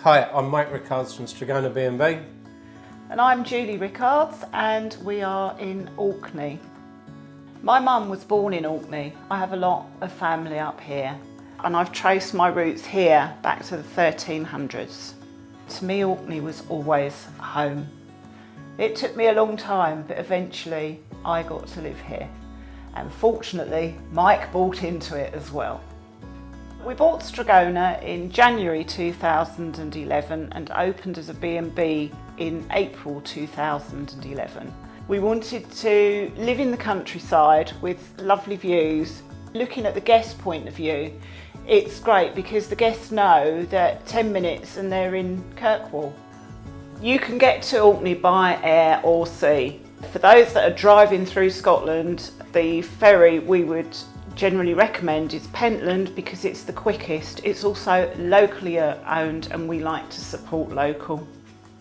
Hi, I'm Mike Rickards from Straigona B&B. And I'm Julie Rickards and we are in Orkney. My mum was born in Orkney. I have a lot of family up here and I've traced my roots here back to the 1300s. To me, Orkney was always home. It took me a long time, but eventually I got to live here. And fortunately, Mike bought into it as well. We bought Straigona in January 2011 and opened as a B&B in April 2011. We wanted to live in the countryside with lovely views. Looking at the guest point of view, it's great because the guests know that 10 minutes and they're in Kirkwall. You can get to Orkney by air or sea. For those that are driving through Scotland, the ferry we would generally recommend is Pentland because it's the quickest. It's also locally owned and we like to support local.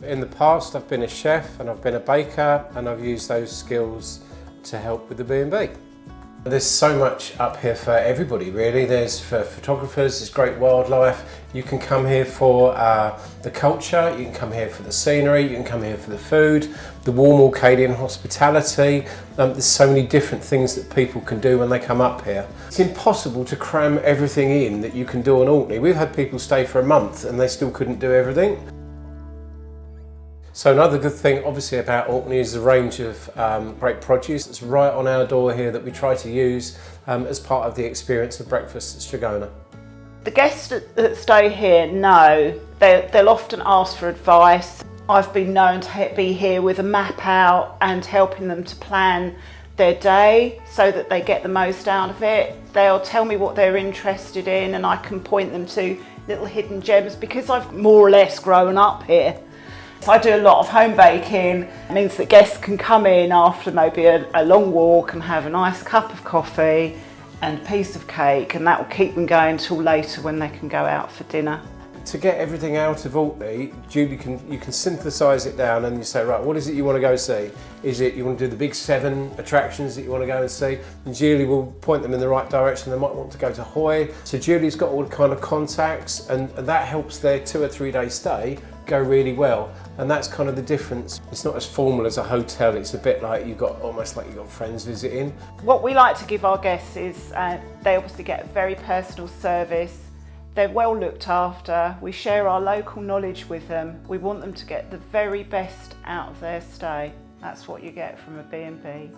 In the past I've been a chef and I've been a baker and I've used those skills to help with the B&B. There's so much up here for everybody really. There's for photographers, there's great wildlife. You can come here for the culture, you can come here for the scenery, you can come here for the food, the warm Orcadian hospitality. There's so many different things that people can do when they come up here. It's impossible to cram everything in that you can do in Orkney. We've had people stay for a month and they still couldn't do everything. So another good thing obviously about Orkney is the range of great produce that's right on our door here that we try to use as part of the experience of breakfast at Straigona. The guests that stay here know they'll often ask for advice. I've been known to be here with a map out and helping them to plan their day so that they get the most out of it. They'll tell me what they're interested in and I can point them to little hidden gems because I've more or less grown up here. So I do a lot of home baking. It means that guests can come in after maybe a long walk and have a nice cup of coffee and a piece of cake, and that will keep them going till later when they can go out for dinner. To get everything out of Orkney, you can synthesise it down and you say, right, what is it you want to go see? Is it you want to do the big 7 attractions that you want to go and see? And Julie will point them in the right direction. They might want to go to Hoy. So Julie's got all the kind of contacts and that helps their 2 or 3 day stay go really well. And that's kind of the difference. It's not as formal as a hotel. It's a bit like almost like you've got friends visiting. What we like to give our guests is they obviously get a very personal service. They're well looked after. We share our local knowledge with them. We want them to get the very best out of their stay. That's what you get from a B&B.